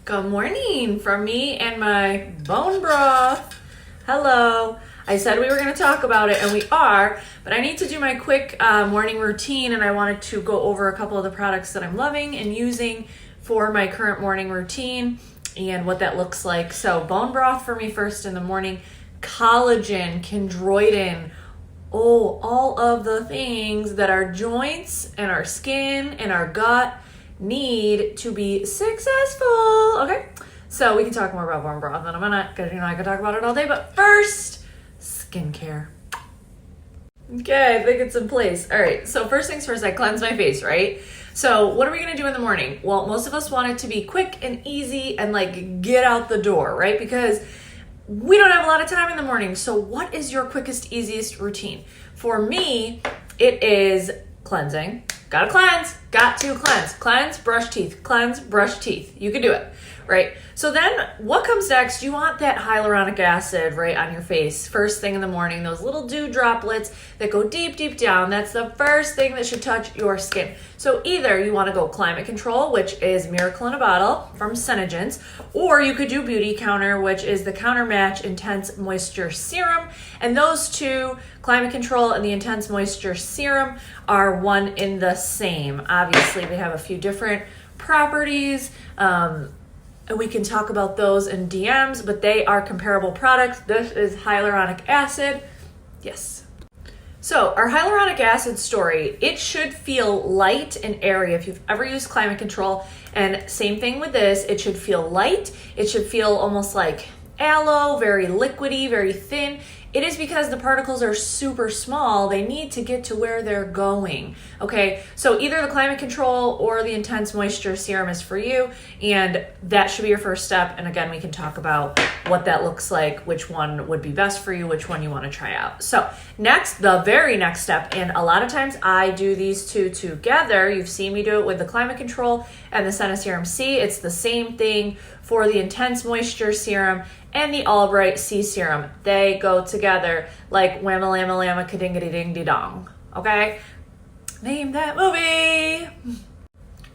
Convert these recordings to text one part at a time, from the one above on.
Good morning from me and my bone broth. Hello. I said we were going to talk about it, and we are, but I need to do my quick morning routine, and I wanted to go over a couple of the products that I'm loving and using for my current morning routine and what that looks like. So bone broth for me first in the morning, collagen, chondroitin, all of the things that our joints and our skin and our gut need to be successful. Okay, so we can talk more about bone broth in a minute because I could talk about it all day, but first, skincare. Okay, I think it's in place. All right, so first things first, I cleanse my face, right? So what are we gonna do in the morning? Well, most of us want it to be quick and easy and like get out the door, right? Because we don't have a lot of time in the morning. So what is your quickest, easiest routine? For me, it is cleansing. Got to cleanse. Cleanse, brush teeth. Cleanse, brush teeth. You can do it, right? So then what comes next? You want that hyaluronic acid right on your face. First thing in the morning, those little dew droplets that go deep, deep down. That's the first thing that should touch your skin. So either you want to go Climate Control, which is Miracle in a Bottle from Senegence, or you could do Beauty Counter, which is the Counter Match Intense Moisture Serum. And those two, Climate Control and the Intense Moisture Serum, are one in the same. Obviously, they have a few different properties, and we can talk about those in DMs, but they are comparable products. This is hyaluronic acid. Yes. So our hyaluronic acid story, it should feel light and airy if you've ever used Climate Control. And same thing with this, it should feel light. It should feel almost like aloe, very liquidy, very thin. It is because the particles are super small. They need to get to where they're going. Okay, so either the Climate Control or the Intense Moisture Serum is for you, and that should be your first step. And again, we can talk about what that looks like, which one would be best for you, which one you want to try out. So next, the very next step, and a lot of times I do these two together. You've seen me do it with the Climate Control and the Senoserum C. It's the same thing for the Intense Moisture Serum and the Albright C Serum. They go together like whamma lamma lamma kadingity ding de dong. Okay? Name that movie.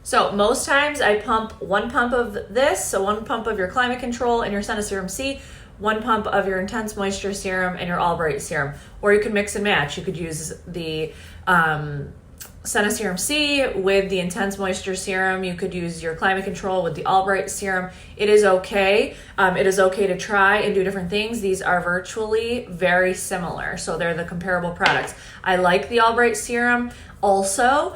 So most times I pump one pump of this, so one pump of your Climate Control and your Senoserum C, one pump of your Intense Moisture Serum and your Albright Serum. Or you could mix and match. You could use the Senoserum C with the Intense Moisture Serum. You could use your Climate Control with the Albright Serum. It is okay. It is okay to try and do different things. These are virtually very similar, so they're the comparable products. I like the Albright Serum. Also,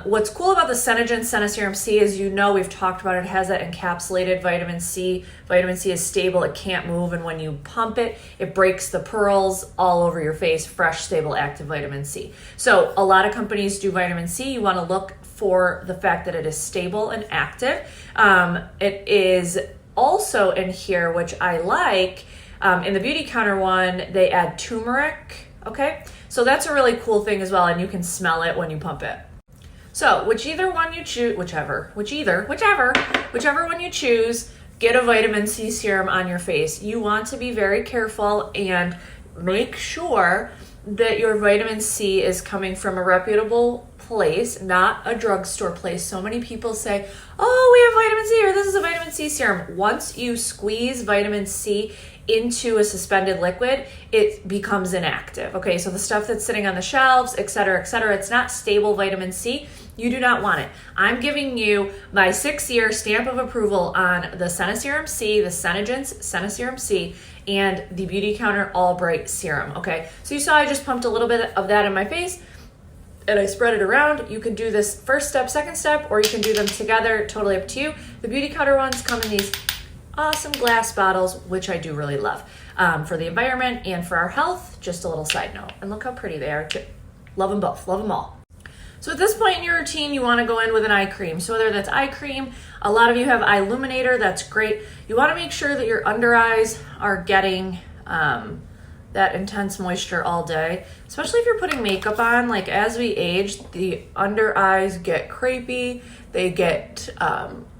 what's cool about the Senegence Senoserum C is, we've talked about it has that encapsulated vitamin C. Vitamin C is stable, it can't move, and when you pump it, it breaks the pearls all over your face. Fresh, stable, active vitamin C. So a lot of companies do vitamin C. You want to look for the fact that it is stable and active. It is also in here, which I like. In the Beauty Counter one, they add turmeric. Okay, so that's a really cool thing as well, and you can smell it when you pump it. So whichever one you choose, whichever one you choose, get a vitamin C serum on your face. You want to be very careful and make sure that your vitamin C is coming from a reputable place, not a drugstore place. So many people say, oh, we have vitamin C, or this is a vitamin C serum. Once you squeeze vitamin C into a suspended liquid, it becomes inactive. Okay, so the stuff that's sitting on the shelves, et cetera, it's not stable vitamin C. You do not want it. I'm giving you my 6-year stamp of approval on the Senoserum C, the Senegence Senoserum C, and the Beauty Counter Albright Serum. Okay, so you saw I just pumped a little bit of that in my face and I spread it around. You can do this first step, second step, or you can do them together, totally up to you. The Beauty Counter ones come in these awesome glass bottles, which I do really love for the environment and for our health. Just a little side note. And look how pretty they are too. Love them both, love them all. So at this point in your routine, you want to go in with an eye cream. So whether that's eye cream, a lot of you have eye illuminator, that's great. You want to make sure that your under eyes are getting that intense moisture all day, especially if you're putting makeup on. Like as we age, the under eyes get crepey, they get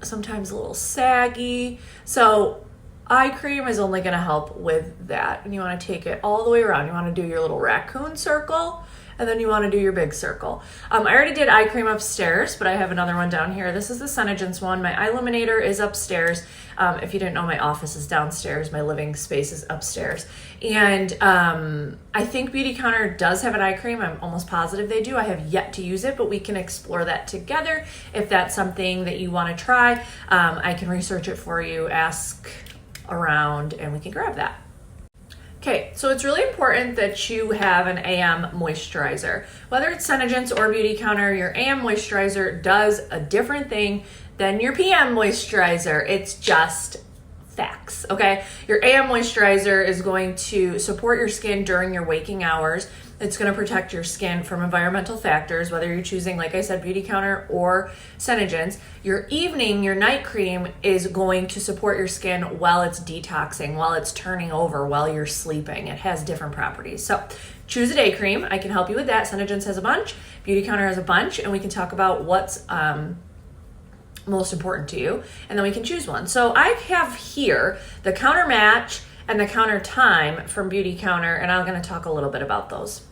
sometimes a little saggy. So eye cream is only going to help with that. And you want to take it all the way around. You want to do your little raccoon circle and then you want to do your big circle. I already did eye cream upstairs, but I have another one down here. This is the Senegence one. My eye illuminator is upstairs. If you didn't know, my office is downstairs. My living space is upstairs. And I think Beautycounter does have an eye cream. I'm almost positive they do. I have yet to use it, but we can explore that together. If that's something that you want to try, I can research it for you, ask around, and we can grab that. Okay, so it's really important that you have an AM moisturizer. Whether it's Senegence or Beautycounter, your AM moisturizer does a different thing than your PM moisturizer. It's just facts, okay? Your AM moisturizer is going to support your skin during your waking hours. It's going to protect your skin from environmental factors, whether you're choosing, like I said, Beautycounter or Senegence. Your evening, your night cream is going to support your skin while it's detoxing, while it's turning over, while you're sleeping. It has different properties. So choose a day cream. I can help you with that. Senegence has a bunch. Beautycounter has a bunch, and we can talk about what's most important to you, and then we can choose one. So I have here the Counter Match and the Counter Time from Beautycounter, and I'm going to talk a little bit about those.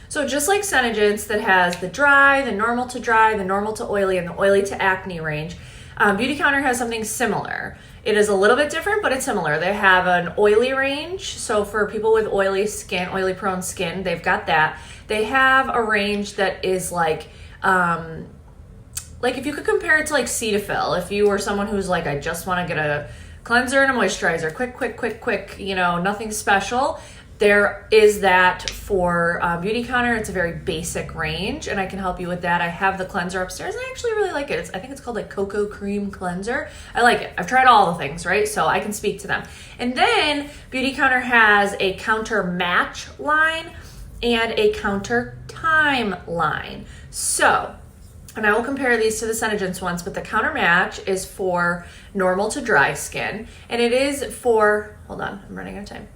So just like Senegence that has the dry, the normal to dry, the normal to oily, and the oily to acne range, Beautycounter has something similar. It is a little bit different, but it's similar. They have an oily range. So for people with oily skin, oily prone skin, they've got that. They have a range that is like if you could compare it to like Cetaphil, if you were someone who's like, I just want to get a cleanser and a moisturizer, quick, you know, nothing special. There is that for Beautycounter. It's a very basic range, and I can help you with that. I have the cleanser upstairs, and I actually really like it. I think it's called like Cocoa Cream Cleanser. I like it. I've tried all the things, right? So I can speak to them. And then Beautycounter has a Counter Match line and a Counter Time line. So, and I will compare these to the Senegence ones, but the Counter Match is for normal to dry skin, and it is for, hold on, I'm running out of time.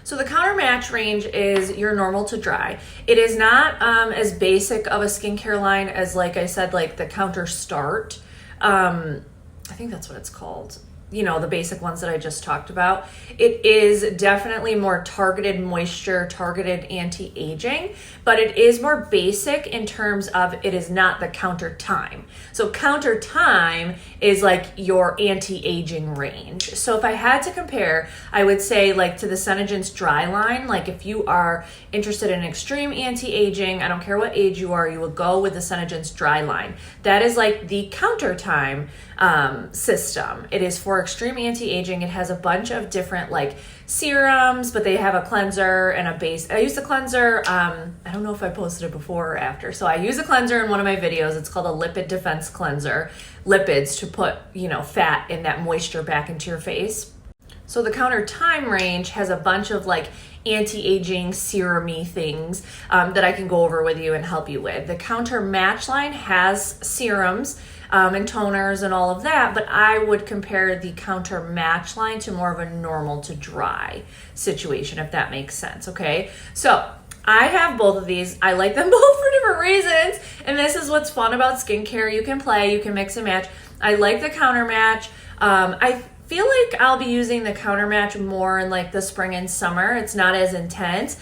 So the Counter Match range is your normal to dry. It is not as basic of a skincare line as, like I said, like the Counter Start. I think that's what it's called. You know, the basic ones that I just talked about. It is definitely more targeted moisture, targeted anti-aging, but it is more basic in terms of it is not the Counter Time. So Counter Time is like your anti-aging range. So if I had to compare, I would say like to the Senegence dry line, like if you are interested in extreme anti-aging, I don't care what age you are, you would go with the Senegence dry line. That is like the Counter Time system. It is for extreme anti-aging. It has a bunch of different like serums, but they have a cleanser and a base. I use the cleanser. I don't know if I posted it before or after. So I use a cleanser in one of my videos. It's called a lipid defense cleanser. Lipids to put, you know, fat and that moisture back into your face. So the Counter Time range has a bunch of like anti-aging serum-y things that I can go over with you and help you with. The Counter Match line has serums and toners and all of that, but I would compare the Counter Match line to more of a normal to dry situation, if that makes sense, okay? So I have both of these. I like them both for different reasons, and this is what's fun about skincare. You can play, you can mix and match. I like the Counter Match. I feel like I'll be using the Counter Match more in like the spring and summer. It's not as intense.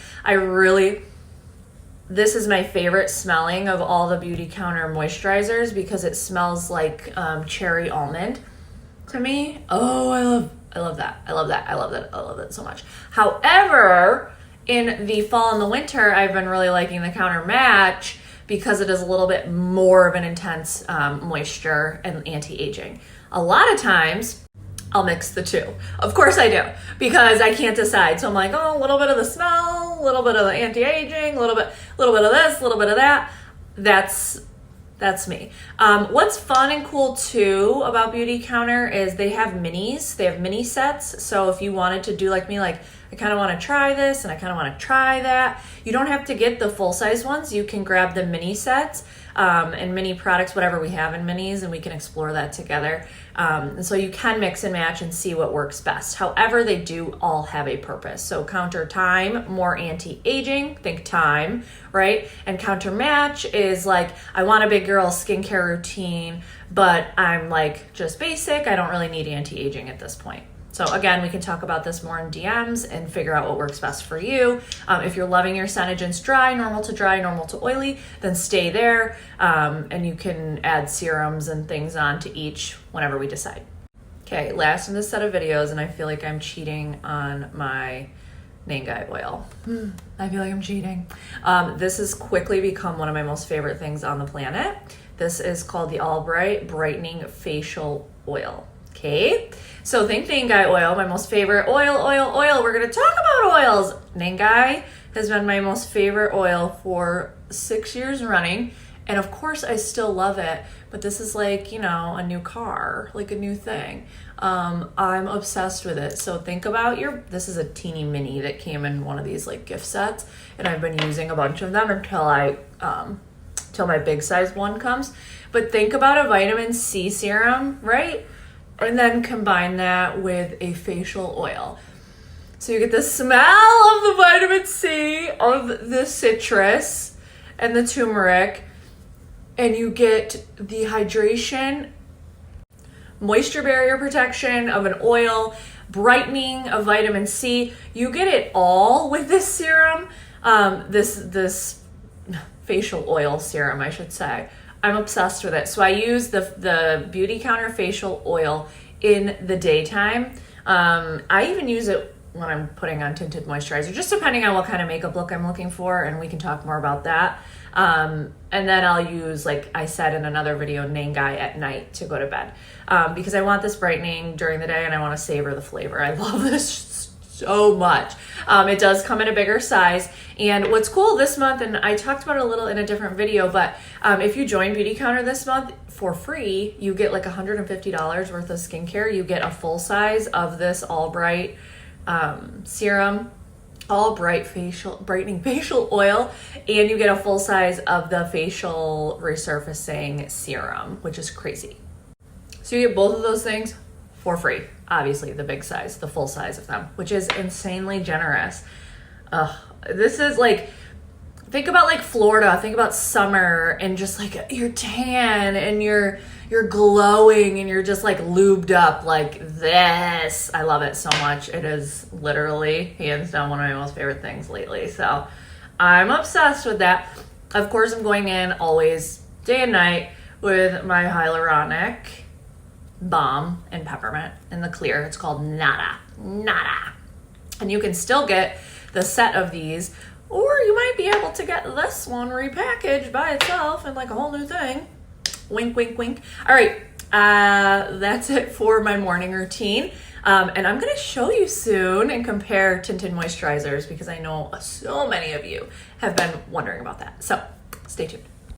This is my favorite smelling of all the Beautycounter moisturizers because it smells like cherry almond to me. Oh, I love that. I love that so much. However, in the fall and the winter, I've been really liking the Counter Match because it is a little bit more of an intense moisture and anti-aging. A lot of times, I'll mix the two. Of course I do, because I can't decide. So I'm like, oh, a little bit of the smell, a little bit of the anti-aging, a little bit of this, a little bit of that. That's me. What's fun and cool too about Beautycounter is they have minis. They have mini sets. So if you wanted to do like me, like I kind of want to try this and I kind of want to try that, you don't have to get the full size ones. You can grab the mini sets and mini products, whatever we have in minis, and we can explore that together. And so you can mix and match and see what works best. However, they do all have a purpose. So Counter Time, more anti-aging, think time, right? And Counter Match is like, I want a big girl skincare routine, but I'm like just basic. I don't really need anti-aging at this point. So again, we can talk about this more in DMs and figure out what works best for you. If you're loving your Senegence dry, normal to oily, then stay there. And you can add serums and things on to each whenever we decide. Okay, last in this set of videos, and I feel like I'm cheating on my Nangai oil. I feel like I'm cheating. This has quickly become one of my most favorite things on the planet. This is called the Albright Brightening Facial Oil. Okay, so think Nangai oil, my most favorite oil. We're gonna talk about oils. Nangai has been my most favorite oil for 6 years running. And of course I still love it, but this is like, you know, a new car, like a new thing. I'm obsessed with it. So think about this is a teeny mini that came in one of these like gift sets, and I've been using a bunch of them till my big size one comes. But think about a vitamin C serum, right? And then combine that with a facial oil. So you get the smell of the vitamin C, of the citrus and the turmeric, and you get the hydration, moisture barrier protection of an oil, brightening of vitamin C. You get it all with this serum, this facial oil serum, I should say. I'm obsessed with it. So I use the Beauty Counter facial oil in the daytime. I even use it when I'm putting on tinted moisturizer, just depending on what kind of makeup look I'm looking for, and we can talk more about that. And then I'll use, like I said in another video, Nangai at night to go to bed, because I want this brightening during the day and I want to savor the flavor. I love this so much. It does come in a bigger size, and what's cool this month, and I talked about it a little in a different video, but if you join Beauty Counter this month for free, you get like $150 worth of skincare. You get a full size of this Albright serum, Albright brightening facial oil, and you get a full size of the facial resurfacing serum, which is crazy. So you get both of those things for free. Obviously the big size, the full size of them, which is insanely generous. This is like, think about like Florida, think about summer and just like you're tan and you're glowing and you're just like lubed up like this. I love it so much. It is literally hands down one of my most favorite things lately. So I'm obsessed with that. Of course, I'm going in always day and night with my hyaluronic balm and peppermint in the clear. It's called Nada. And you can still get the set of these, or you might be able to get this one repackaged by itself and like a whole new thing. Wink, wink, wink. All right, that's it for my morning routine. And I'm gonna show you soon and compare tinted moisturizers because I know so many of you have been wondering about that. So stay tuned.